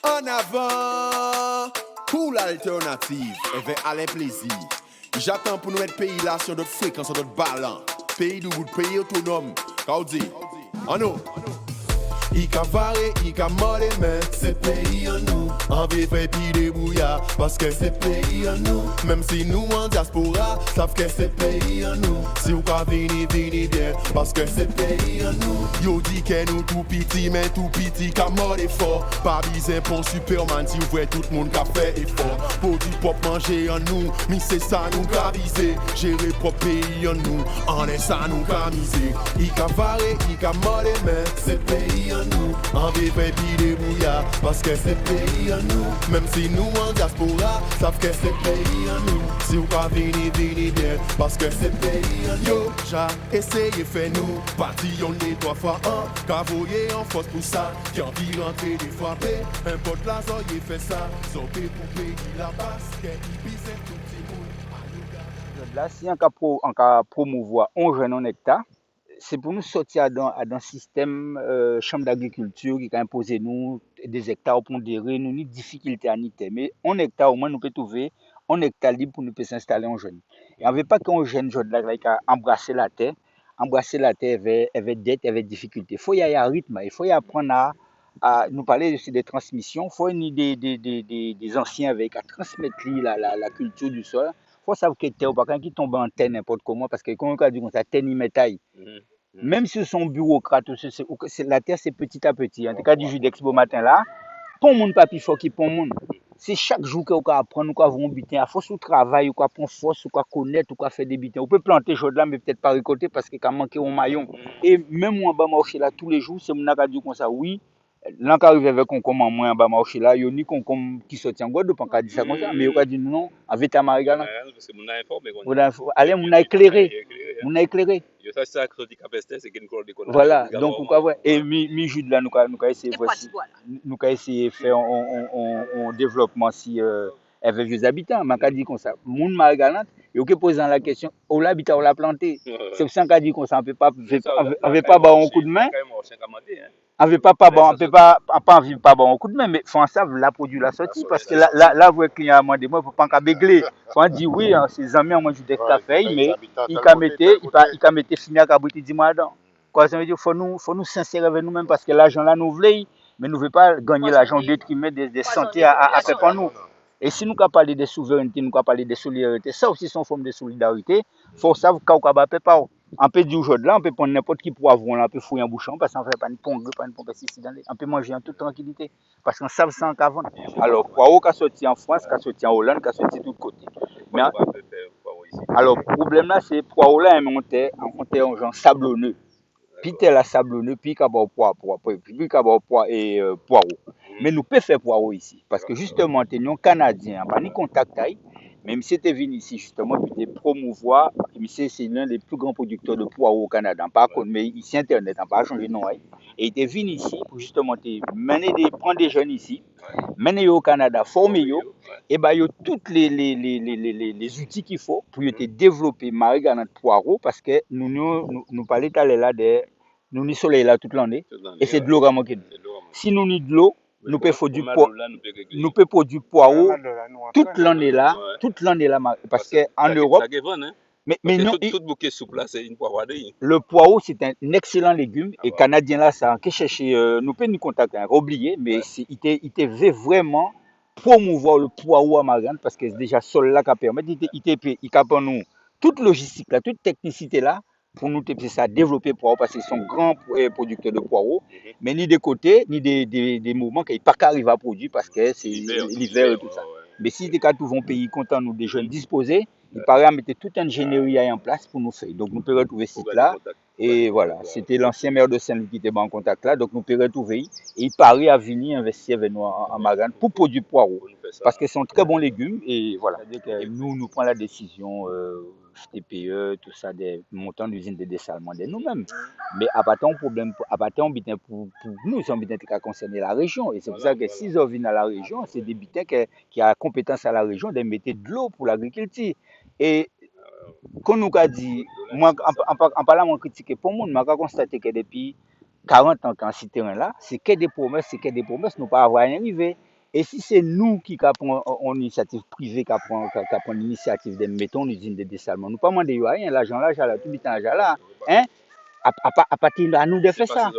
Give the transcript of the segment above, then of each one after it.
En avant pour l'alternative, avec Alain Plaisir. J'attends pour nous mettre pays là sur notre fréquence, sur notre ballon. Pays de vous, pays autonome. Kaudi. En nous. Il ka varé, il ka molé, mais c'est pays en nous. En vivre et puis débrouillard, parce que c'est pays en nous. Même si nous en diaspora, savent que c'est pays en nous. Si vous ka vini, vini bien, parce que c'est pays en nous. Yo dit que nous tout petit, mais tout petit ka molé fort. Pas besoin pour Superman, si vous voyez tout le monde ka fait effort. Pour du pop manger en nous, mais c'est ça nous ka viser. Gérer propre pays en nous, en est ça nous ka miser. Il ka varé, il ka molé, mais c'est pays en nous. En vivre et puis débrouillard, parce que c'est pays en nous. Même si nous en diaspora, savent que c'est pays en nous. Si vous pas vini, vini bien, parce que c'est pays en nous. Yo, j'ai essayé fait nous, parti on est 3 fois 1. Cavoyer en force pour ça, qui envie rentrer des fois paix. Un pote là, ça y fait ça, sauter pour payer la base, qu'est c'est tout petit monde. Là, si on a promouvoir un jeune en hectare, c'est pour nous sortir dans un système chambre d'agriculture qui a imposé nous des hectares pour pondérer, nous ni difficulté à niter. Mais en hectare, au moins, nous pouvons trouver un hectare libre pour nous s'installer en jeune. Et on ne veut pas qu'un jeune là, qui a embrassé la terre avec dette, avec difficulté. Il faut y aller à rythme, il faut y apprendre à nous parler aussi des transmissions. Il faut une idée des anciens avec à transmettre la culture du sol. Il faut savoir que terre, pas qui tombe en terre n'importe comment, parce que quand on a dit comme ça, terre ni métaille. Même si son bureaucrate, la terre c'est petit à petit. En tout cas, du judex beau matin là, pour mon papi faut qui pour mon. C'est chaque jour qu'on apprend, nous avons un butin. À force de travail, ou prendre force, ou connaître, ou faire des butins. On peut planter chose là, mais peut-être pas récolter parce qu'il a manqué un maillon. Et même moi, en bas marché là, tous les jours, c'est mon dit comme ça, oui. Là, quand arrive avec un comment moi en bas marché là, il y a ni concombre qui sortit en Guadeloupe, on a dit ça comme ça, mais il a dit non, avec ta marigalan. Parce que mon a informé. Allez, mon a éclairé. On a éclairé. Voilà, donc on va et mi-jude là, nous avons essayé voici, nous avons essayé de faire un développement si avec les habitants. Mais on dit comme ça, mon marigalante, et on pose la question, où l'habitat on l'a planté. C'est pour ça qu'on dit comme ça, on peut pas, on veut pas avoir un coup de main. On veut pas bon, on peut pas envie pas bon un coup de main, mais faut savoir la produit la sortie parce que là vous client a demandé moi faut pas qu'à bégler. Faut dire oui, ses amis ont mangé des cafés mais il qu'a mettre fini à cabouti dis moi dedans. Quoi ça veut dire faut nous sincères avec nous-mêmes parce que l'argent là nous voulons mais nous veut pas gagner l'argent détrimer des santé à faire pour nous. Et si nous parlons de souveraineté, nous parlons de solidarité, ça aussi c'est une forme de solidarité. Il faut savoir qu'on ne peut pas. On peut dire aujourd'hui, on peut prendre n'importe qui poivron, on peut fouiller un bouchon parce qu'on ne fait pas une pompe, pas une pesticide. On peut manger en toute tranquillité parce qu'on sait ça qu'avant. Alors, poivron qui a sorti en France, qui a sorti en Hollande, qui a sorti de tous côtés. Mais alors, le problème là, c'est que le poivron là, on est en genre sablonneux. Puis tel la sablonneux, puis qu'il y a poireau. Mais nous pouvons faire poireau ici. Parce que justement, nous sommes Canadiens, on n'a ni contact avec. Même si tu es venu ici, justement, pour te promouvoir, c'est l'un des plus grands producteurs de poireaux au Canada. Par contre, mais ici, Internet, on n'a pas changé de nom. Et tu es venu ici pour justement prendre des jeunes ici, mener au Canada, former eux, et bien, il y a tous les outils qu'il faut pour te développer mariganat poireau, parce que nous parlons tout à l'heure là de. Nous ni soleil là toute l'année et c'est de l'eau à manquer. Si nous ni de l'eau, nous pouvons produire poireau toute l'année là, parce que en Europe mais non, le poireau c'est un excellent légume et canadien là ça qui chercher nous pouvons nous contacter oublier mais il veut vraiment promouvoir le poireau à Mariganne parce que c'est déjà sol là qui permet il capable nous toute logistique là, toute technicité là pour nous ça développer poireau parce qu'ils sont grands producteurs de poireaux mais ni des côtés ni des mouvements qu'ils pas arriver à produire parce que c'est l'hiver et tout ça mais si des cas trouvent un pays content nous des jeunes disposés il paraît à mettre toute une ingénierie en place pour nous faire donc nous pouvons retrouver ce site là et voilà c'était l'ancien maire de Saint-Louis qui était en contact là donc nous pouvons retrouver et il paraît à venir investir avec nous en Mariganne pour produire poireaux parce que ce sont très bons légumes et voilà nous prenons la décision TPE, tout ça, des montants d'usine de dessalement de nous-mêmes. Mais à part un problème, pour nous, c'est un butin qui a concerné la région. Et c'est pour ça que si ils viennent à la région, c'est des butins qui ont compétence à la région de mettre de l'eau pour l'agriculture. Et quand nous avons dit, moi, en parlant, on critique pour moi, on a constaté que depuis 40 ans, quand ce terrain-là, c'est que des promesses, nous ne pas avoir rien arrivé. Et si c'est nous qui prenons une initiative privée, qui prend l'initiative de mettre une usine de dessalement, nous ne pas demander rien, l'argent là, tout le temps là, hein, à partir à nous de faire ça.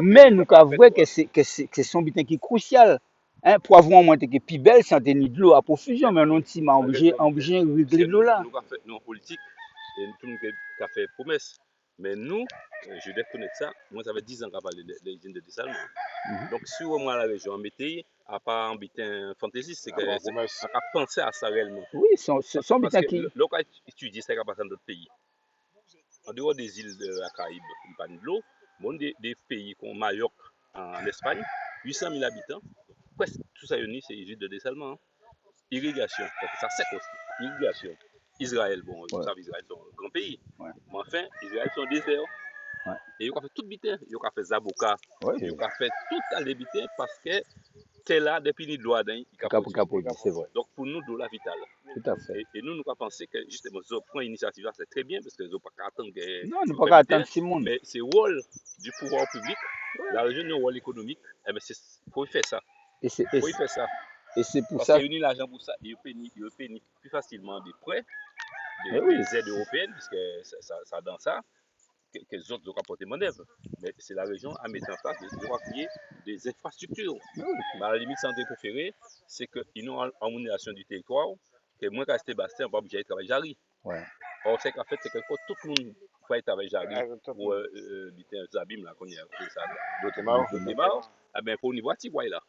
Mais nous avons que c'est son butin qui est crucial. Hein, pour avoir un moins que plus belle, c'est de l'eau à profusion, mais on est obligé de régler l'eau là. Nous avons fait nos politiques et tout le monde a fait promesse. Mais nous, je dois connaître ça, moi ça fait 10 ans qu'on parle de l'usine de dessalement. Donc si on moi la région en métier, à part un butin fantaisiste, c'est qu'on a pensé à ça réellement. Oui, son butin qui. L'eau a étudié ça dans d'autres pays. En dehors des îles de la Caraïbe, il n'y a pas de l'eau. Bon, des pays comme Mayotte en Espagne, 800 000 habitants, presque tout ça réuni, c'est l'usine de dessalement. Hein. Irrigation, ça c'est aussi. Irrigation. Israël, bon, vous savez, Israël c'est un grand pays. Ouais. Mais enfin, Israël c'est un désert. Ouais. Et ils ont fait tout bitin. Ils ont fait Zaboka. Ouais, ils ont fait tout les bitins parce que c'est là, depuis les doigts d'un, c'est vrai. Donc pour nous, de la vitale. Tout à fait. Et nous avons pensé que justement, si on prend l'initiative là, c'est très bien parce que nous n'avons pas qu'à attendre. Non, nous n'avons pas qu'à attendre tout le monde. Mais c'est le rôle du pouvoir public, la région a un rôle économique, eh bien, il faut faire ça. Il faut faire ça. Et c'est pour parce ça. Parce qu'il y a l'argent pour ça, il paye plus facilement des prêts, des aides européennes, puisque ça dans ça, que les autres ont apporté mon œuvre. Mais c'est la région à mettre en place, des infrastructures. Mais à la limite, santé préférée, c'est qu'ils ont une harmonisation du territoire, que moi, quand j'étais Bastien, on ne peut pas obligé de travailler Jarry. Ouais. Or, c'est qu'en fait, c'est quelque chose, tout le monde peut travailler Jarry pour Zabim, là, qu'on y a ça. D'autres marques. Ah ben, pour niveau Tiboy là.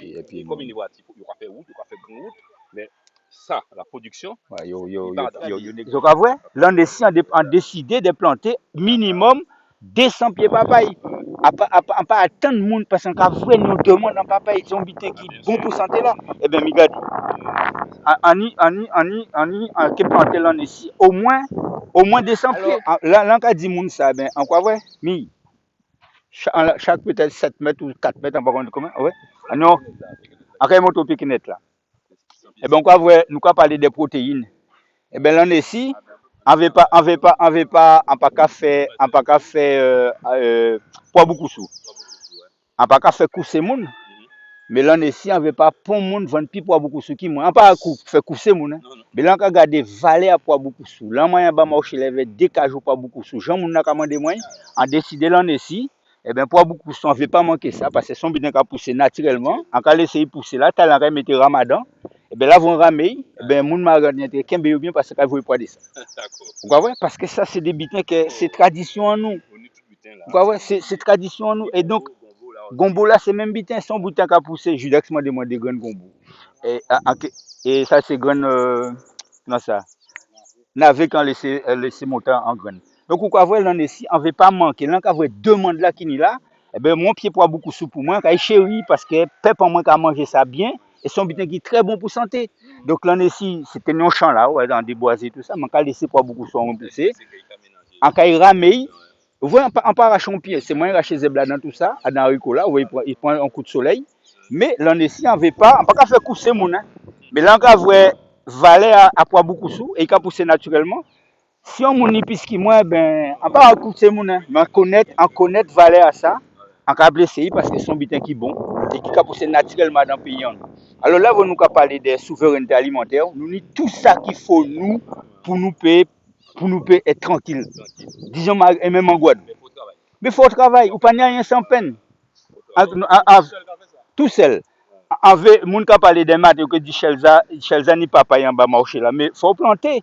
Et puis, comme il niveau il faut faire route, il faut faire grande route. Mais ça, la production. Donc, vrai, l'on a décidé de planter minimum 200 pieds papaye. À pas attendre le monde parce qu'on a vrai nous demande en papaye. Ils ont butin qui est bon pour santé là. Eh bien, regarde. On qui planter l'on ici, au moins 200 pieds. Là, on a dit monde ça, ben, en quoi vrai? Mi. Chaque peut-être 7 mètres ou 4 mètres, on va prendre comment? Ouais. Non, on va monter au pique-net là. Eh bien, nous avons parlé des protéines. Eh bien, là, ici, on ne pas qu'à faire poids beaucoup sous. On ne pas qu'à faire courser moun. Mais là, ici, on ne veut pas pour moun vendre plus poids beaucoup sous qui moi. On ne pas faire courser moun. Mais là, on a gardé valeur à poids beaucoup sous. Là, moi, on va marcher les décajou pas beaucoup sous. Jean moun n'a qu'à demander moins. On décidé là ici. Eh bien, pour beaucoup, on ne veut pas manquer ça parce que son bien qu'à pousser naturellement. On va laisser pousser là, t'as la mettre Ramadan. Eh bien, là, vont ramer. Eh bien, moun m'a regardé qu'un bien parce qu'elle veut pas de ça. Vous voyez? Parce que ça, c'est des bitins que c'est tradition en nous. Vous voyez? C'est tradition en nous. Et donc, gombo là, c'est même bitin. Son boutin qu'à pousser, Judex m'a demandé graines gombo. Et ça, c'est graines, non, ça. Navet quand laisser monter en graines. Donc, vous voyez, là, ici, on ne veut pas manquer. Là, on veut demander là qui est là. Eh bien, mon pied poids beaucoup sous pour moi, quand il chérit, parce que peuple en moins qu'à manger ça bien, et son butin qui est très bon pour santé. Donc, là, ici, c'était un champ là, ouais, dans des boisés, tout ça, mais quand laisser poids beaucoup sous on poussé, en cas il ramène, vous voyez, on part arracher un pied, c'est moins arracher zebla dans tout ça, dans Rico là, il prend un coup de soleil, mais là, ici, on ne veut pas, on ne peut pas faire pousser mon, hein. Mais là, on veut valeur à poids beaucoup sous, et il peut pousser naturellement. Si on monte plus que moi, ben, on va écouter mon, mais on connaît valeur à ça, on va blesser parce que son butin qui est bon et qui a poussé naturellement dans le pays. Alors là, vous nous parlez de souveraineté alimentaire. Nous avons tout ça qu'il faut nous pour nous payer être tranquille. Disons même en Guadeloupe. Mais il faut travailler. Ou pas rien sans peine. Tout seul. Moun ka parler des maths que dit Chelza ni papaye en bas marché là, mais faut planter.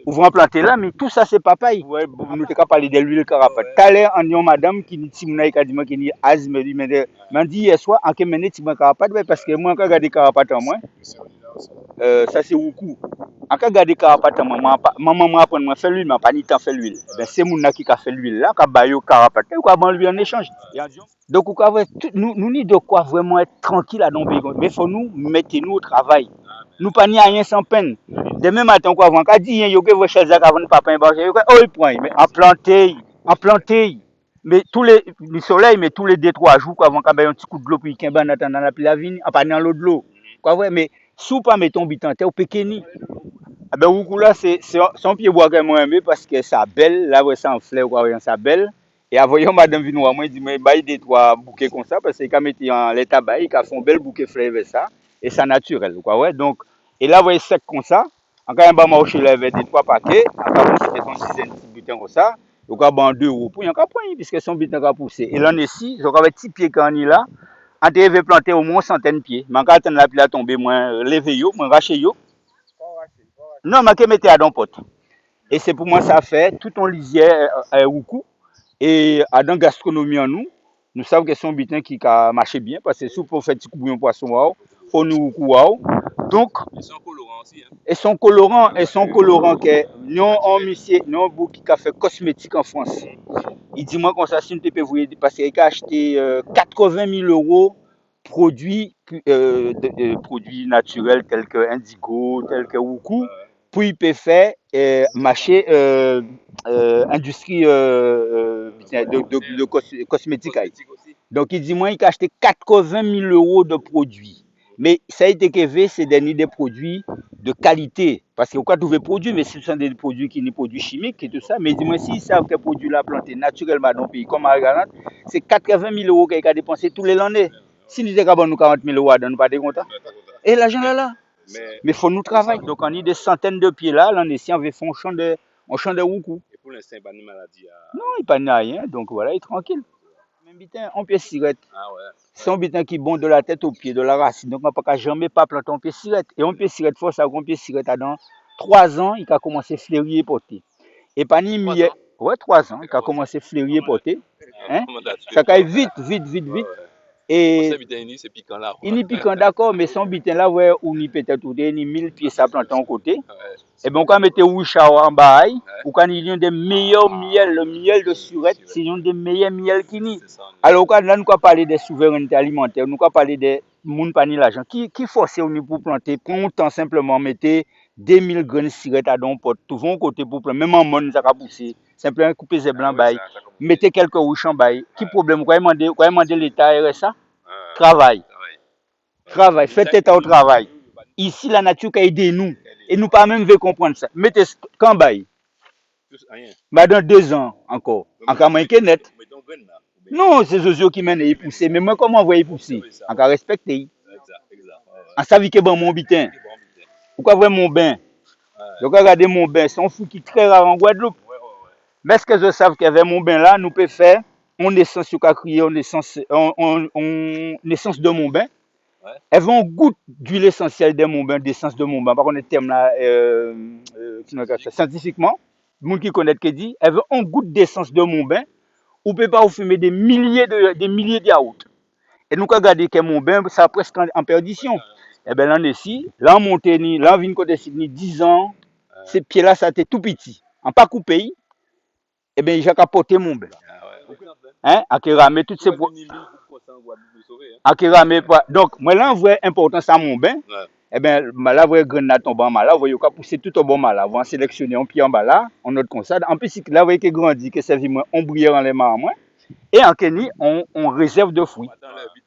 Ou vont planter là, mais tout ça c'est papaye. Ouais, nous t'ai parler de l'huile carapate. T'allais en yon madame qui dit Timouna qui dit moi qui dit Az me dit mais dit hier soir en que mené Timouna carapate parce que moi quand garder carapate en moi. Ça c'est beaucoup. En quand garder carapate en moi, maman apprend moi faire l'huile, mais pas ni temps faire l'huile. Ben c'est moun qui a fait l'huile là, qui a bayo carapate, ou quoi ban lui en échange. Donc, nous ni de quoi vraiment être tranquille à Dombé. Mais il faut nous mettre nous au travail. Nous pas ni rien sans peine. Demain matin, quoi, avant, quand dit, il y a que chez avant papa, il point, mais en planter. Mais tous les soleil, mais tous les 2-3 jours, quoi, avant, quand il y a un petit coup de l'eau, puis qu'il y a dans la vigne, pas dans l'eau de l'eau. Quoi, ouais, mais sous pas mettre ton bitan, t'es au pékeni. Ah ben, là, c'est son pied bois que moi aimé parce que ça belle, là, ouais, ça en fleur, quoi, ça belle. Et avant, madame Vinois, moi, dit, mais bail des trois bouquets comme ça, parce qu'il a mis en l'état bail, il a fait un bel bouquet fleur ça, et ça naturel, quoi, ouais. Donc, et là, vous voyez sec comme ça, en cas un marché là avec des trois paquets, en cas c'était une dizaine de butins comme ça, donc à ban 2 euros pour un capon, puisque son butin a poussé. Et là, on est ici, donc avec petit pied quand on est là, on devait planter au moins centaine de pieds. Mais quand on a pu tomber, moi, lever yo, moi, racher yo. Non, mais que mettez à don pote. Et c'est pour moi ça fait tout en lisière ou coup. Et à dans gastronomie en nous, nous savons que c'est un butin qui a marché bien parce que si on fait petit bouillon poisson wow, on nous wow. Donc Ils sont colorants aussi. Hein. et son colorant que nous on monsieur nous qui a fait cosmétique en France. Il dit moi comme ça si tu peux vous aider parce qu'il a acheté 80 000 euros produits produits naturels tels que indigo, tels que wuku, pour il peut faire marché industrie de cosmétique. Aussi. Donc il dit moi il a acheté 80 000 euros de produits. Mais ça a été que c'est des produits de qualité. Parce qu'on peut trouver des produits, mais ce sont des produits qui sont des produits chimiques et tout ça. Mais dis-moi, s'ils savent que les produits là plantés naturellement dans le pays, comme à Margaret, c'est 80 000 euros qu'il a dépensé tous les l'année. Si nous avons nous 40 000 euros, nous ne pas contents. Et l'argent là. Mais il faut nous travailler. Donc on a des centaines de pieds là, l'année ci, on veut faire un champ de roucou. Et pour l'instant, il n'y a pas de maladie. Non, il n'y a pas rien. Donc voilà, il est tranquille. Même bitin, on peut cigarette. Ah ouais. C'est un butin qui bon de la tête aux pieds, de la racine. Donc, on ne peut jamais pas planter un pied cigarette. Et un pied cigarette, faut savoir qu'un pied cigarette, dans 3 ans, il a commencé à fleurir et porter. Et pas ni mieux. Ouais, 3 ans, il a commencé à fleurir et porter. Hein? Ça caille vite. Et c'est piquant là. il est piquant, d'accord, mais son butin là, ouais, où il peut-être tout des 1000 pieds à planter en côté. Et bien, quand on mettait Wisha en bas, ou quand il y a des meilleurs miels, le miel de surette, c'est un des meilleurs miels qui n'y. Alors, quand là, nous avons parlé des souverainetés alimentaires, nous avons parlé des moun pani l'argent. Qui force pour planter, prend un temps simplement, mettez 2000 graines de surette à don pot, tout vont côté pour planter, même en monde, ça va pousser. Simplement, couper les blancs, mettez quelques rouches en bas. Qui problème? Quoi demander l'État RSA? Travail. Faites état au travail. Ici, la nature a aidé nous. Et nous pas même veut comprendre ça. Mettez quand bail. Dans 2 ans encore. Encore moins que net. Non, c'est Zozio qui mène et pousser. Mais moi, comment vous pousser? Encore respecter. En savant que bon mon bitin. Pourquoi voir mon bain? Je regarde mon bain. C'est un fou qui est très rare en Guadeloupe. Mais est-ce que je sais qu'avec mon bain là, nous pouvons faire une naissance sur crier une naissance de mon bain. Elles vont goûter d'huile essentielle de mon bain, d'essence de mon bain. Par contre, le terme là, scientifiquement, les gens qui connaissent ce dit, elles vont un goût d'essence de mon bain. Ou peut pas vous fumer des milliers de yaourts. Et nous regardons que mon bain, ça presque en perdition. Et bien là, on est ici, là on monte, là on vient côté Sydney 10 ans, ces pieds là, ça était tout petit. En pas coupé, et bien j'ai capoté mon bain. Hein, à qui ramener toutes ces donc moi là on voit important ça mon bain. Eh bien là vous voyez grenade tombe en mal là, vous voyez qu'on pousser tout au bon mal là, on sélectionner un pied en bas là, on note comme ça. En plus là vous voyez que grandit que servit moi on briller en les mains moi. Et en Kenya on réserve de fruits.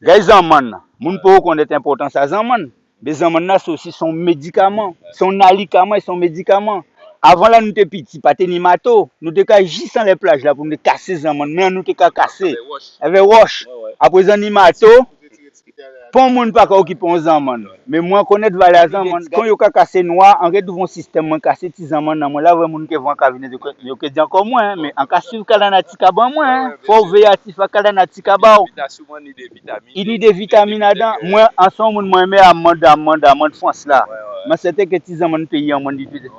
Les zamman, moun pour connaître important ça zamman. Les zamman là aussi sont médicaments, sont alicaments et sont médicaments. Avant là, nous étions petits, pas de mato. Nous étions juste sur les plages là pour nous casser les amants. Mais nous étions cassés. Avec roche. Après, les mato, pas de monde pas occupé aux amants. Mais moi, je connais les valeurs des amants. Quand ils ont cassé noir, en fait, ils système casser les amants. Là, les gens qui vont venir, ils disent encore moins. Mais en cas de calanatika, moins. Il faut veiller à ce que calanatika, il y a des vitamines là-dedans. Moi, en ce moment, moi, j'aime amande France là. Mais c'était que les amants pays en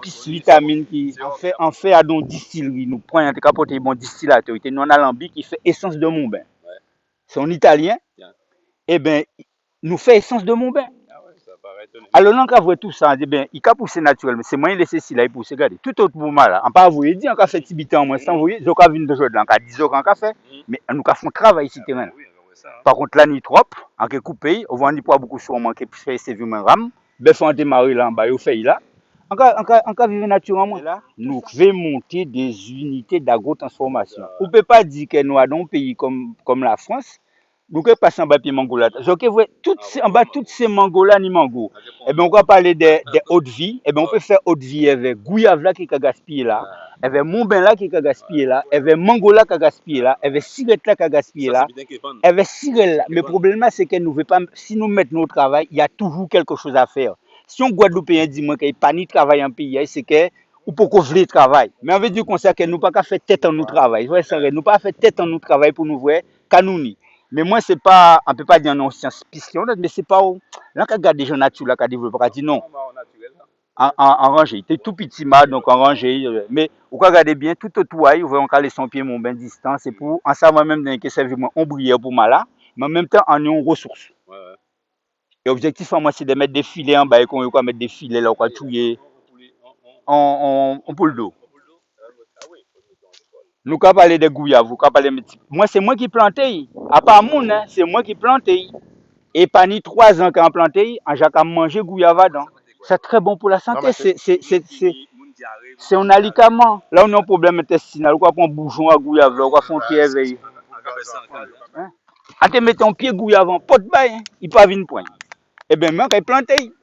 plus vitamines qui en fait à don distillerie. Nous prenons un capote bon distillateur, il non alambic qui fait essence de mon bain. C'est un italien. Eh bien, nous fait essence de mon bain. Alors, là, on voit tout ça, bien, il a poussé naturellement. C'est moi qui laisse ici, là, il pousse. Regardez, tout autre moment là. On pas vous dire, on a fait petit bitan, moi, sans vous dire, on a vu de aujourd'hui, on a 10 heures qu'on a fait. Mais nous avons travail ici, terrain. Par contre, là, ni trop, on a coupé, on voit pas beaucoup sur moi qui fait ces vieux ram. Ben, faut démarrer là, en bas, il fait là. En vivre naturellement, nous devons monter des unités d'agrotransformation. On ne peut pas dire que nous avons un pays comme la France, Nous que passons en bas pied mango là. Donc en bas toutes ces mangos là ni mango. Eh bien on va parler des eaux de vie. Eh bien on peut faire eau de vie avec gouyave là qui a gaspillé là, avec monbin là qui a gaspillé là, avec mango là qui a gaspillé là, avec cigarette là qui a gaspillé là, avec cigarette là. Mais le problème c'est que nous veut pas si nous mettons au travail, il y a toujours quelque chose à faire. Si on Guadeloupéen dit moi qu'il n'y a pas ni travail en pays, c'est que ou pour qu'on veut travail. Mais on veut dire qu'on sait que nous pas qu'à faire tête en nous travail. Nous pas faire tête en nous travail pour nous voir qu'à nous ni. Mais moi, c'est pas, on peut pas dire non, science piston, mais c'est pas, là, quand regarde des gens naturels, là, qui développent, on dit non, en rangée. Il était tout petit, donc en rangée. Mais, vous regardez bien, tout autour, vous voyez, on calait son pied, mon ben distant, c'est pour, en savoir même, que ça veut dire, on brille pour moi là, mais en même temps, en ayant ressources. Et l'objectif, moi, c'est de mettre des filets en bas, qu'on va mettre des filets là, on va tuer, en poule d'eau. Nous avons parlé de gouyave, vous parler de moi, c'est moi qui plantais. À part mon, hein, c'est moi qui plantais. Et pas ni 3 ans qu'on a planté, on a mangé gouyave dedans. C'est très bon pour la santé. C'est un alicament. Là, on a un problème intestinal. On va prendre un bouchon à gouyave, on va faire un pied éveillé. On te met ton pied gouyave en pot de bain, il ne peut pas venir point. Eh bien, moi, quand il planté.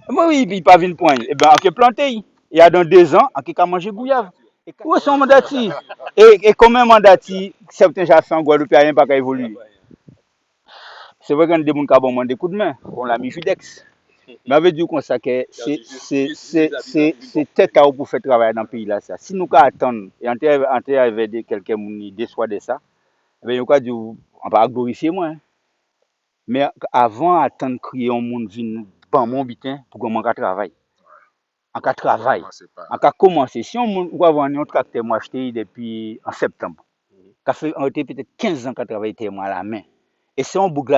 Oui, il ne peut pas venir point. Eh bien, on a planté. Il y a dans 2 ans, on a mangé gouyave. Où est son mandati? Et combien de mandati certains gens fait en Guadeloupe, rien pas qu'à évoluer? C'est vrai qu'on a des gens qui ont demandé des coups de main. On l'a mis Judex. Mais avec du comme ça que c'est tête à pour faire travail dans le pays là ça. Si nous attendons et on avec quelqu'un qui déçoit de ça, ben nous quoi dire on va glorifier moi. Mais avant attendre crier un monde vienne ban mon bitin pour qu'on manque travail. En cas travail, en cas commencer si on va avoir un tracteur moi acheté depuis en septembre. Ça fait peut-être 15 ans qu'on travaille moi à la main. Et c'est un bouc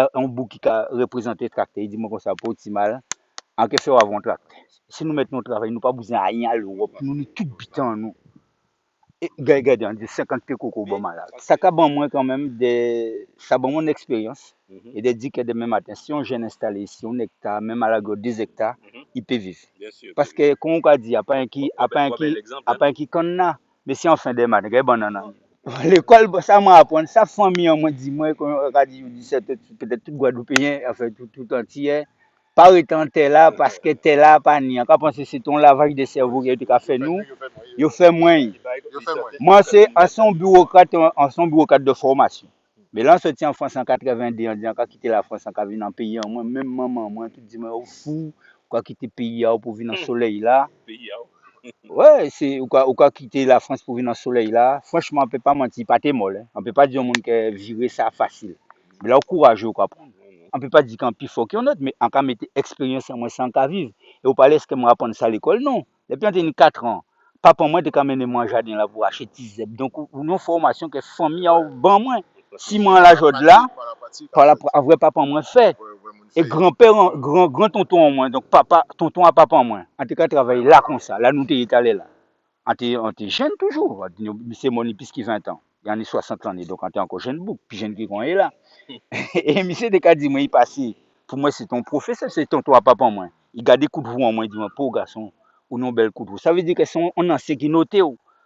qui a représenté le tracteur, il dit moi comme ça pour mal. En que faire avant tracteur. Si nous mettons notre travail, nous pas besoin de rien à l'Europe, nous sommes tout bitan nous. Et regardez, on dit 50 pieds coco bon malade. Ça a bon moi quand même ça bon mon expérience et de dire que demain matin si on jeune installé ici, on hectare même à la gauche 2 hectares, il peut vivre. Parce que comme on a dit, a pas un qui qu'on a, mais si on fait des maths, regardez banana. L'école, ça m'a appris, ça famille, on m'a dit, moi, quand on a dit, peut-être tout Guadeloupéen, enfin tout entier, pas étant t'es là, parce que t'es là, pas ni. On pense que c'est ton lavage de cerveau qui a fait nous, il fait moins. Moi, c'est en son bureaucrate de formation. Mais là, on se tient en France en 82, on dit, on a quitté la France, on a venir dans le pays, moi, même maman, moi, tout dit, moi, fou, on a quitté le pays pour venir dans le soleil là. Ouais, c'est ou quoi quitter la France pour venir dans le soleil là. Franchement, on peut pas mentir, pas t'es molle. On peut pas dire au monde que vivre ça facile. Mais là, courageux quoi prendre. On peut pas dire qu'un plus fort qu'un autre, mais on peut mettre expérience en moi sans qu'à vivre. Et au palais, est-ce que moi apprendre ça à l'école non. Depuis on a 4 ans. Papa moi t'es quand même moi jardin là pour acheter tiseb. Donc une formation que famille a ban moins. Si moi la jode là, par la vrai papa moi fait. Et grand-père, grand-tonton en moins, donc papa, tonton à papa en moins. En tout cas, travailler là comme ça. Là, nous t'es allé là. On t'es jeune toujours. C'est mon épice qui 20 ans. Il y en a 60 ans, donc on t'es encore jeune bouc. Puis jeune qui est là. Et monsieur de cas dit, moi, il passe. Pour moi, c'est ton professeur, c'est tonton à papa en moins. Il garde des coups de roue en moins, il dit, pauvre garçon, ou non, bel coup de roue. Ça veut dire que son ancien qui noté.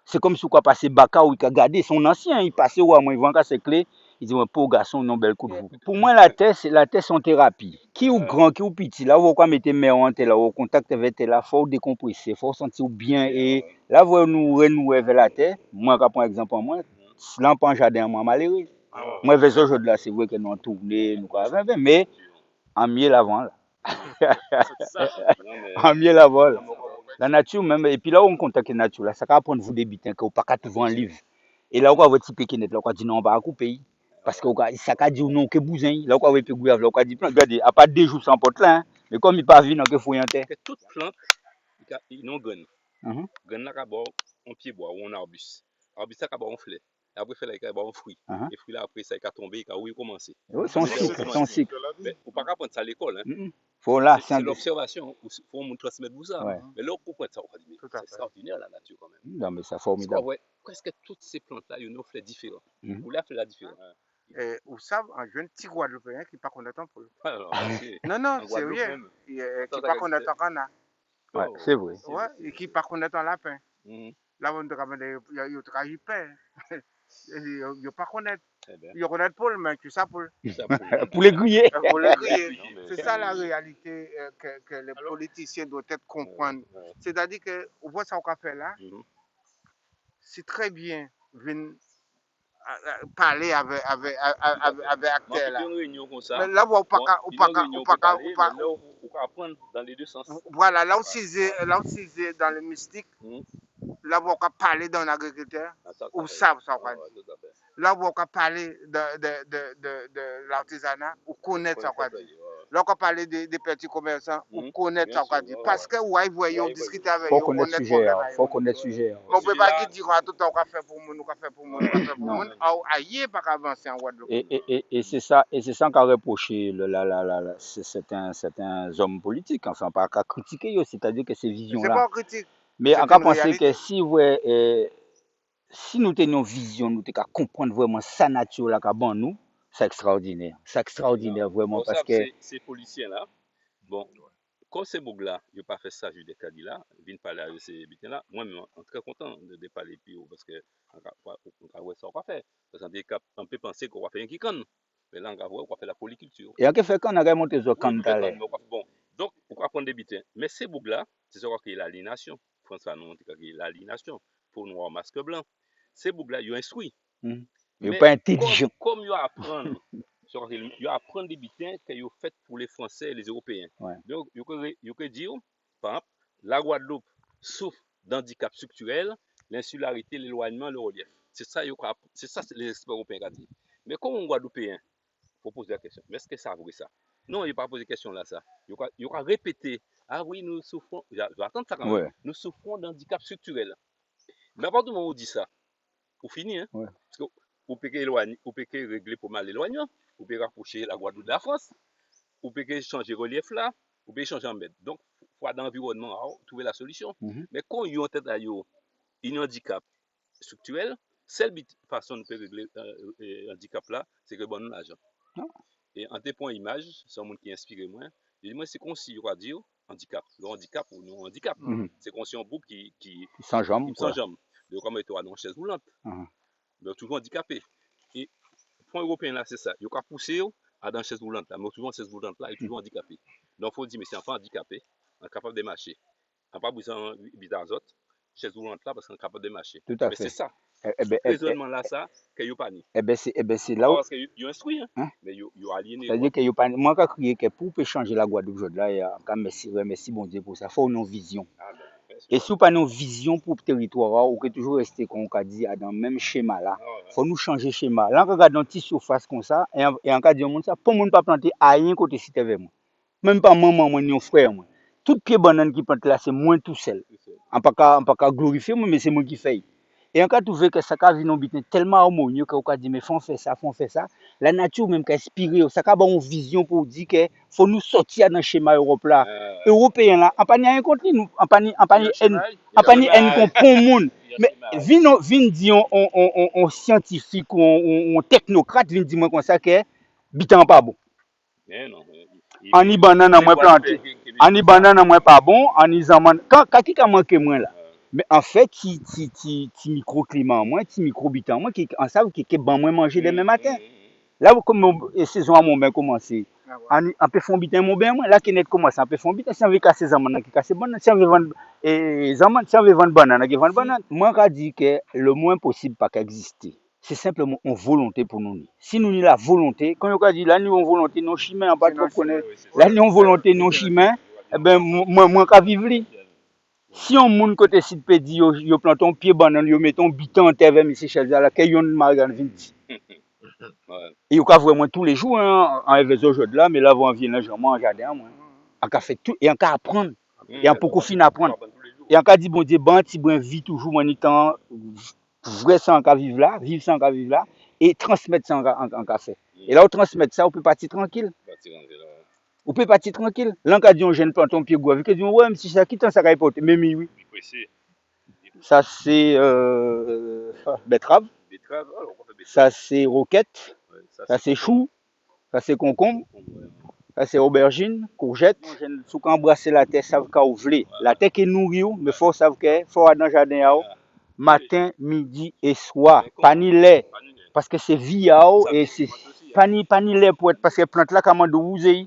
C'est comme si on passait Baka ou il a gardé son ancien. Il passait ou à moi, il vend ses clés. Il dit, pauvre garçon, non, bel coup de roue. Pour moi, la thèse, c'est en thérapie. Qui ou grand, qui ou petit, là, vous pouvez mettre mère en là, au contact avec là, il faut décompresser, il faut sentir bien. Et là, vous nous renouer vers la terre. Moi, par exemple, moi, là, en jardin, moi, malheureux. Moi, vers ce jour-là, c'est vrai que nous avons tourné, nous avons mais en mieux l'avant, là. En mieux l'avant, là. La nature, même, et puis là, on contacte la nature, là, ça va prendre vous des bitins, que vous ne pouvez pas tout en livre. Et là, on va votre petit net, là, on va dire non, on va couper. Parce que ça va dire non, que bousin. Là, on va dire gouvernement, là, on va dire, regardez, à pas 2 jours sans porte là, mais comme il pas vu, donc il faut y entrer. Toute plante, il y a un grain. Grain là, on pied bois ou un arbuste. Arbuste, ça, on fleur. Après, il fait un fruit. Et fruit là, après, ça a tombé, il a commencé. Oui, son cycle. Mais on ne peut pas apprendre ça à l'école. C'est l'observation, il faut nous transmettre vous ça. Ouais. Mais là, on comprend ça, on dit, c'est extraordinaire la nature quand même. Non, mais c'est formidable. Presque toutes ces plantes-là, il y a une fleur différente. Ou la fleur différente. Vous savez, un jeune petit Guadeloupéen qui pas qu'on attend pour eux. Non, Non, c'est vrai. Qui pas qu'on attend qu'on a. Ouais, c'est vrai. Ouais, et qui pas qu'on attend lapin. Là, on te ramène, il y a hyper. Ils pas connaître. Eh ben, Ils connaissent Paul, mais tu sais Paul. ça pour Pour les griller. Pour le griller. Non, mais C'est ça la réalité que les politiciens doivent être comprendre. C'est-à-dire que, vous voyez ça qu'on fait là, c'est très bien venir parler avec acteurs là. une réunion comme ça. Mais là, vous pas apprendre dans les deux sens. voilà, là aussi, c'est dans le mystique. Mhm. Là, vous pas parler d'un agriculteur, ou ça savent ça. ouais, tout à fait. Là, vous pas parler de l'artisanat, ou connaître ça. Ouais. Là, on parler des petits commerçants, ou connaître Bien ça. sûr, Parce que, ouais, on discute avec Faut eux, on connaître le est sujet. problème. Faut connaître le sujet. On ne peut pas dire tout le temps, on va faire pour moi, on va faire pour moi, on va faire pour moi. Aïe, pas avancer en Guadeloupe. Et c'est ça qu'a reproché certains hommes politiques, enfin pas qu'à critiquer, c'est-à-dire que ces C'est visions-là. pas critique. Mais C'est on a une pensé réalité. que si nous tenions vision, nous qu'à comprendre vraiment sa nature là qu'à nous, c'est extraordinaire. C'est extraordinaire vraiment parce que ces policiers là, bon, comme ces bougs là, ils n'ont pas fait ça, je des caddies là, ils viennent parler avec ces butins là, moi je suis très content de parler plus haut parce que on va ça on va faire. Parce qu'on peut penser qu'on va faire un kikan. Mais là, on va faire la polyculture. et on fait qu'on a monté sur Cantalais. Bon, donc, on va prendre des butins. Mais ces bougs là, c'est ce qu'on a l'aliénation. François nous dit l'aliénation pour nous en masque blanc. Ces bougs là, ils ont instruit. Ils sont pas intelligents. Comme ils apprennent. Ils apprennent des butins qu'ils ont fait pour les Français et les Européens. Ouais. Donc, ils peuvent dire, par exemple, la Guadeloupe souffre d'handicap structurel, l'insularité, l'éloignement, le relief. C'est ça les experts européens qui disent. Mais comme on Guadeloupéen, il faut poser la question, mais est-ce que ça a vrai ça? Non, il n'y a pas posé la question là, ça. Il aura répété, ah oui, nous souffrons, je vais attendre ça quand même, Ouais. nous souffrons d'handicap structurel. Mais à partir du moment où on dit ça, on finit, hein? Ouais. Parce que vous pouvez régler pour mal l'éloignement, vous pouvez rapprocher la Guadeloupe de la France, vous pouvez changer le relief là, vous pouvez changer en mètre. Donc, il faut dans l'environnement trouver la solution. Mais quand il y a en tête un handicap structurel, seule façon de régler le handicap là, c'est que bon l'argent. Et en point image, c'est un monde qui inspire moi. Je dis moi c'est conscient à dire handicap. Le handicap ou non handicap, c'est conscient bouc qui sans jambes. Sans jambes. De comme tu as dans une chaise roulante. Mais toujours handicapé. Et le point européen là, c'est ça. Il y a poussé à dans une chaise roulante là, mais toujours une chaise roulante là, il est toujours handicapé. Donc il faut dire mais c'est un enfant handicapé, incapable de marcher. On n'a pas besoin d'azote, chaise roulante là parce qu'on est capable de marcher. Tout à mais fait. c'est ça. Le raisonnement là, ça, qu'il n'y a pas ni. C'est là où. Parce qu'il y a instruit, mais il y a aliéné. C'est-à-dire qu'il y a pas. Moi, je crié que pour changer la Guadeloupe aujourd'hui, là, il y a quand même merci bon Dieu pour ça. Il faut une vision. Et si vous n'avez pas une vision pour le territoire, ou que toujours rester, comme on a dit, dans le même schéma là, il faut nous changer le schéma. Là, on regarde dans une petite surface comme ça, et en cas de monde, ça, pour ne pas planter à rien côté cité vers moi. Même pas maman, moi, ni un frère, moi. Tout pied banane qui plante là, c'est moi tout seul. On ne peut pas glorifier, moi, mais c'est moi qui fais. Et en cas trouvé que ça a une tellement harmonieux qu'on a dit mais faut faire ça. La nature même qui a inspiré, ça a une vision pour dire que faut nous sortir dans le schéma européen là. Européen là, on pas rien contre nous, on pas haine contre le monde. Mais vin dire on scientifique ou on technocrate vin dire moi comme ça que bitan pas bon. En y banane moi planté. En y banane moi pas bon, en y zaman quand qui a manqué moi là. Mais en fait, petit microclimat, moi, petit microbitant, moi, qui en savent qui ban moins manger demain matin. Là, comme la saison a mon bien commencé, on peut faire bitin mon bien, moi, là, qui n'est commencé, on peut faire bitin, si on veut casser zaman, qui casse banane, si on veut vendre zaman, si on veut vendre banane, qui vendre banane. Moi, je dis que le moins possible pas qu'exister. C'est simplement une volonté pour nous. Si nous avons la volonté, quand on dit là, nous avons volonté, non chimé, on pas trop connaître. Là, nous avons volonté, non chimé, eh ben, moi, je vivre. Si on moun côté site pédi yo planton pied banane yo mettons bitan en terre vers monsieur Chelza là que yon margan vinti. Et yo ka vraiment tous les jours hein, en événement aujourd'hui là mais là vont venir légèrement en jardin moi. On ka fait tout et on ka apprendre. Et on beaucoup fin apprendre. Et on ka dit bon Dieu ban ti brin vie toujours moi ni temps vrai ça on ka vivre là, vivre ça on ka vivre là et transmettre ça on ka fait. Et là on transmettre ça on peut partir tranquille. Vous pouvez partir tranquille. Là, quand on jeune planton pied goût, vous dit ouais, mais si ça quitte, ça va porter. Mais oui. Ça c'est betterave. Ça c'est roquette. Ça c'est chou. Ça c'est concombre. Ça c'est aubergine, courgette. Sous quand embrasser la terre, ça veut qu'à ouvrir. La terre qui nourrit, mais faut savoir que faut aller dans le jardin. matin, midi et soir. Pas ni lait. Parce que c'est viao et c'est pas ni lait pour être parce que plante là comment de vous y.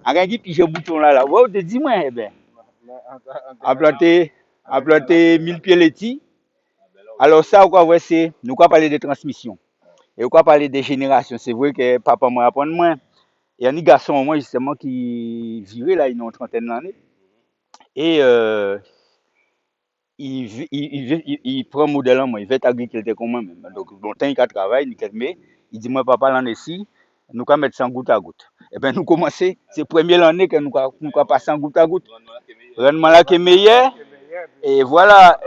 A gagné puis j'ai bouton là. Ouais, de dis-moi eh ben. A planté 1000 pieds laitiers. Alors ça quoi ouais c'est nous quoi parler de transmission. Et quoi parler des générations. C'est vrai que papa moi apprendre moi. Il y a un garçon moi justement qui vivait là une trentaine d'années et il prend modèle en moi, il veut être agriculteur comme moi-même. Donc, longtemps, il travaille, mais il dit, moi, papa, l'année ci, nous allons mettre ça goutte à goutte. Et bien, nous commençons, c'est la première année que nous allons passer en goutte à goutte. Rendement là qui est meilleur. Et voilà,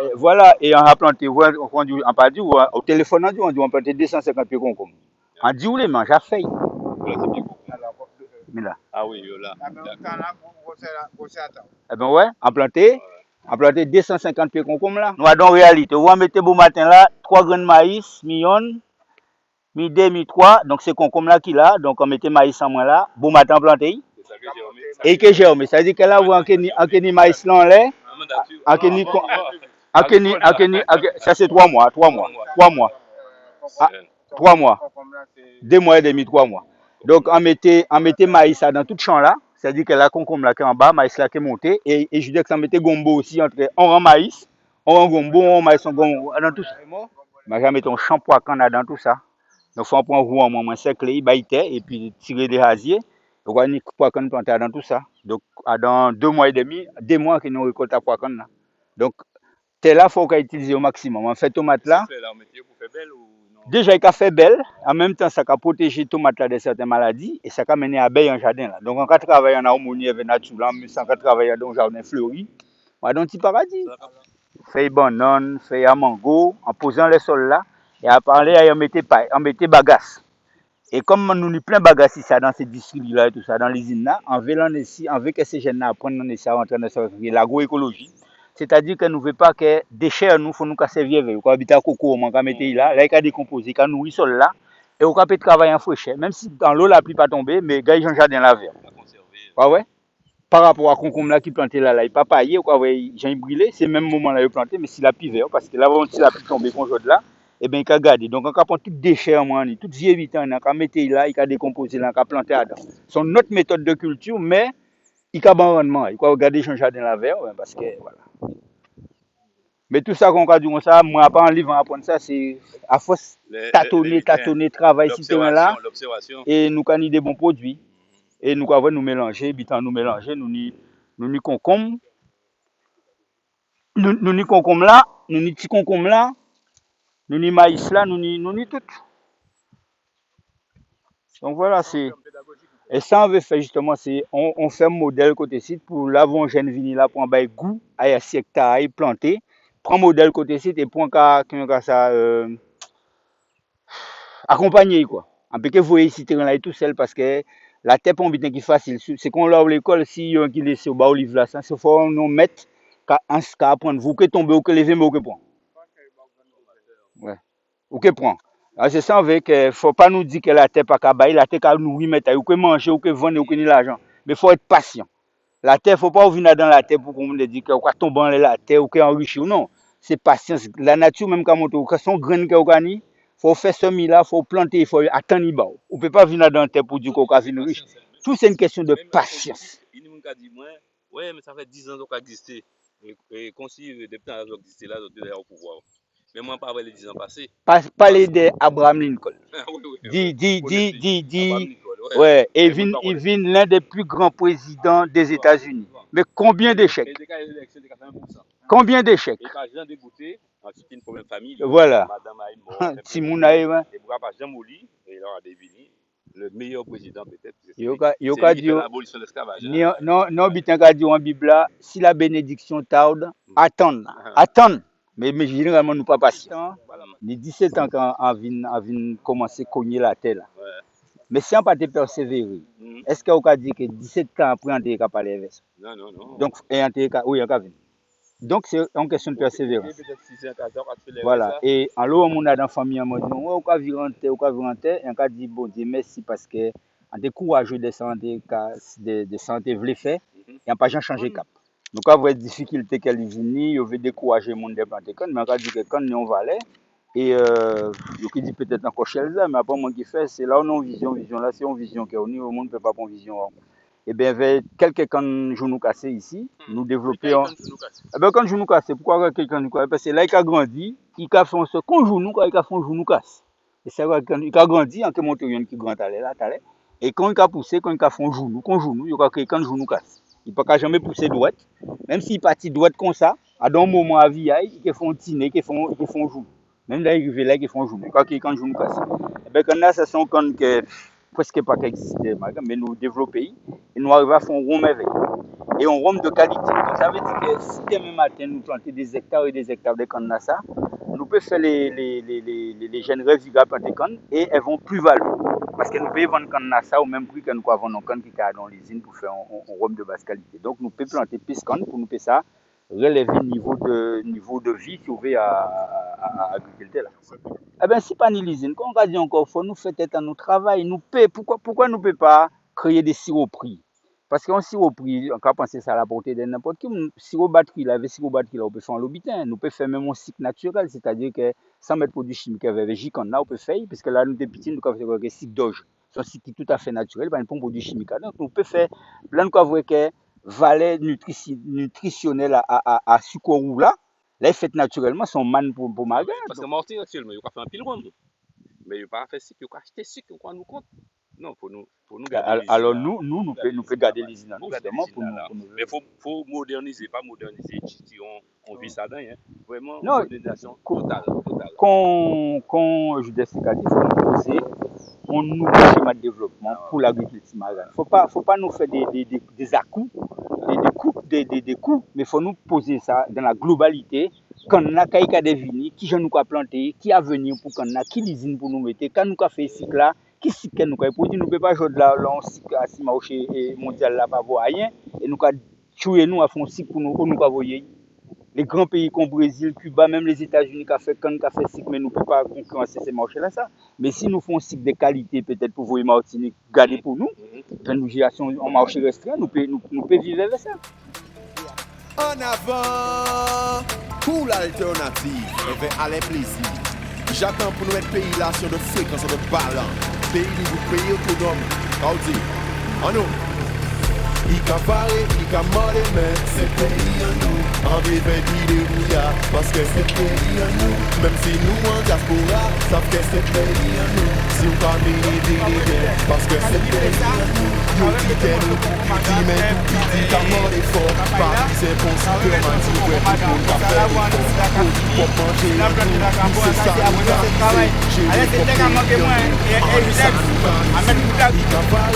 et on a planté, on pas dit, au téléphone, on dit, on a planté 250 pieds concombre. On dit, où les manges à fait. Ah oui, là. Eh bien, ouais, on a planté 250 pieds concombre là. Nous avons en réalité, on va mettre bon matin là, 3 grains de maïs, mi-1, mi-2, mi-3. Donc c'est concombre là qui là. Donc on mettait maïs en moins là. Bon matin planté. Et que j'ai mais ça veut dire que là, vous avez maïs là en l'air. Ça c'est 3 mois. 3 mois. 2 mois et demi, 3 mois. Donc on mettait maïs dans tout champ là. C'est-à-dire que la concombre là qui est en bas, maïs là qui est monté. Et je dis que ça mettait gombo aussi entre on rend maïs, on rend gombo, on maïs, on gombo dans tout ça. Mais j'ai mis ton champ poican dans tout ça. Donc il faut prendre roue en moins sec, il baïtait et puis tirer des rasiers. Donc on a poican planté dans tout ça. Donc dans 2 mois et demi, 2 mois que nous récoltons poican là. Donc tel là faut qu'on utilise au maximum. En fait tomate là. Déjà, il a fait belle, en même temps, ça a protégé les tomates de certaines maladies et ça a mené à abeilles en jardin. Là. Donc, on a travaillé en harmonie avec la nature, mais ça a travaillé dans le jardin fleuri. On a un petit paradis. Fait banane, fait à mango, en posant les sols là, et à parler, on mettait bagasse. Et comme nous avons plein de bagages ici, dans ces districts là et tout ça, dans les usines là, on veut ici, on veut que ces jeunes là apprennent à rentrer dans l'agroécologie. C'est-à-dire que nous ne voulons pas que déchets nous faut nous servir avec. Quand habiter à coco, on va mettre là, il a décomposé, quand nourrit sol là, et on peut travailler en fraîcheur, même si dans l'eau la pluie pas tomber, mais gars ils ont jardin la verre. Ouais. Par rapport à concombre là qui planté là, il pas paillé quoi, ouais, j'ai brûlé, c'est le même moment là il planté, mais si la pluie vert, parce que là si la pluie tomber qu'on joue là, et bien il a gardé. Donc on a pris tout déchets en moins, tout vieux vitant, on a mettre là, il a décomposé là, il a planté là. C'est notre méthode de culture, mais il a bon rendement, il a gardé son jardin la verre, parce que voilà. Mais tout ça qu'on a dit comme ça, moi pas en livre apprendre ça, c'est à force tâtonner, travailler sur terrain là, et nous avons des bons produits. Et nous avons nous mélanger, nous ni concombre, nous ni concombre là, nous ni petit concombre là, nous ni maïs là, nous ni tout. Donc voilà, c'est. Et ça, on veut faire justement, c'est on fait un modèle côté site pour l'avant jeune vini là pour en bailler goût, à 6 hectares, planter. Prends modèle côté site et pour un ça accompagner quoi. En peu que vous voyez ici terrain là et tout seul parce que la terre pour bien qui est facile. C'est qu'on l'a à l'école si on qui laisse au bas au livre là, ça c'est faut nous mettre qu'à apprendre vous que tomber ou que lever mais ou que prendre. Ouais. Ou que prendre. Alors c'est ça avec faut pas nous dire que la terre pas cabaye, la terre nous remettre ou que manger ou que vendre ou que ni l'argent. Mais faut être patient. La terre faut pas venir dans la terre pour qu'on me dise que on tomber dans la terre ou que enrichir non. C'est patience. La nature même quand monte que son grain que organise faut faire semis là, faut planter, il faut attendre il bas. On peut pas venir dans la terre pour dire qu'on va venir riche. Tout c'est une question de patience. Il nous a dit ouais mais ça fait 10 ans qu'on a existé et qu'on si depuis qu'on a existé là on est au pouvoir. Mais moi pas les 10 ans passés. Parler d'Abraham Lincoln. Dit ouais, il vient l'un des plus grands présidents des États-Unis. Mais combien d'échecs? Combien d'échecs? Voilà. Timoun le meilleur président peut-être. L'abolition de l'esclavage. Non, bitin qu'a dit en Bible, si la bénédiction tarde, attendre. Mais généralement, nous pas patients. Les 17 ans quand on vient commencer à cogner la terre. Mais si on pas persévérer, est-ce qu'on a dit que 17 ans après, on est capable de faire ça? Non. Donc, oui, on a vu. Donc, c'est une question de persévérance. Voilà. Et en l'eau, on a dans la famille, on dit, on va vivre en terre, et on a dit, bon Dieu, merci parce que on est courageux de santé, vous voulez faire, et on n'a pas changé de cap. Nous avons des difficultés qu'elle vient, ils veut décourager le monde de planter canne, mais on dit que quand on va aller, et il dit peut-être encore chez elle, mais après moi qui fait, c'est là où on a une vision là, c'est une vision que le monde ne peut pas prendre une vision. Et bien, avec quelques cannes nous cassés ici, nous développons. Eh bien, quand nous cassés, pourquoi quelqu'un nous casse? Parce que là, il a grandi, il a fait ce qu'on joue nous, il a fait un jour nous casse. Et c'est vrai qu'il a grandi, en que monte qui grand allait là, et quand il a poussé, quand il a fait un jour nous, il a quelqu'un joue nous casse. Il ne peut jamais pousser droite, même s'il partit droite comme ça, à un moment à vie, il fait un tiné, il fait un jour. Même là, il là, il fait un jour. Quand quelqu'un joue nous casse. Eh bien, quand là, ça sont quand que presque pas qu'exister, mais nous développons et nous arrivons à faire un rhum avec. Et un rhum de qualité. Donc ça veut dire que si demain matin nous plantons des hectares et des hectares de canne ça, nous pouvons faire les jeunes revigales planter canne et elles vont plus valoir. Parce que nous pouvons vendre canne ça au même prix que nous pouvons vendre canne qui est dans l'usine pour faire un rhum de basse qualité. Donc nous pouvons planter plus canne pour nous faire ça, relever le niveau de vie qui ouvert à l'agriculture. Eh bien, si pas ni l'usine, quand on dit encore, il faut nous faire tête à nos travail, nous payer. Pourquoi nous ne pouvons pas créer des sirops prix? Parce qu'un sirop prix, on peut penser ça à la portée de n'importe qui. Sirop batterie, avec sirop batterie, on peut faire en l'hôpital. Nous pouvons faire même un cycle naturel, c'est-à-dire que sans mettre de produits chimiques avec VG, on peut faire, parce que là, nous, des petits, nous pouvons faire un cycle d'orge. C'est un cycle qui est tout à fait naturel, pas un produit chimique. Donc, nous pouvons faire plein de quoi que valeur nutritionnelle à sucre là. Là, fait naturellement, son man pour magasin. Parce que Martin, actuellement, il a fait un pile ronde. Mais il n'a pas fait cycle, il a acheté cycle, on nous compte. Non, pour nous garder alors nous pouvons garder les usines justement pour nous. Mais il faut moderniser, pas moderniser, si on vit ça dedans, hein. Vraiment, non, modernisation totale. Quand je dis qu'il faut poser un nouveau schéma de développement pour l'agriculture marine. Faut pas nous faire des à-coups, des coups, mais il faut nous poser ça dans la globalité. Quand on a des vignes, qui nous a planté, qui a venu pour qu'on a, qui l'usine pour nous mettre, quand nous a fait ce cycle là, qui cycle nous a produit, nous ne pouvons pas jouer de là, on cycle à ce marché mondial là, pas voir rien, et nous a tué nous à fond cycle pour nous envoyer. Les grands pays comme Brésil, Cuba, même les États-Unis qui ont fait cycle, mais nous ne pouvons pas concurrencer ces marchés-là. Mais si nous faisons un cycle de qualité, peut-être pour vous, Martinique, garder pour nous, quand nous gérons en marché restreint, nous pouvons vivre avec ça. En avant pour l'alternative, et vers aller plaisir. J'attends pour nous être pays là sur notre fréquence, sur notre ballon. Pays nous, pays autonome. Audi, en nous. Il a parlé, il a moré, mais c'est pays en nous. En vivant des brouillards, parce que c'est pays en nous. Même si nous en diaspora, savent que c'est pays en nous. Si on parle des parce que c'est pays en nous. Nous qui nous, qui mais qui qu'a moré fort. Paris c'est pour ça que man si vous êtes pour nous faire pour manger en nous. C'est ça nous a j'ai les copains.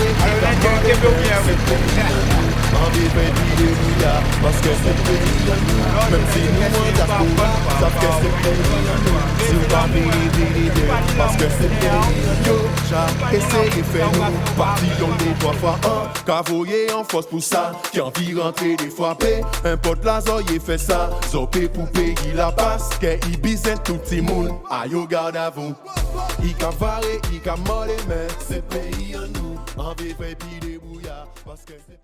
En vivant des brouillards, parce que c'est pays en nous. Même si nous en diaspora, savent que c'est pays en nous. Si on parle des parce que c'est pays en nous. Chaque essai de faire nous, parti donc des 3 fois 1. Cavoyer en force pour ça, qui en vit rentrer des frappés. Un pote là, zoye fait ça, zopé pour payer la passe. Qu'est Ibizet tout le monde, aïe au garde à vous. Il a varé, il a moré, mais c'est pays en nous. En vivant des brouillards, parce que c'est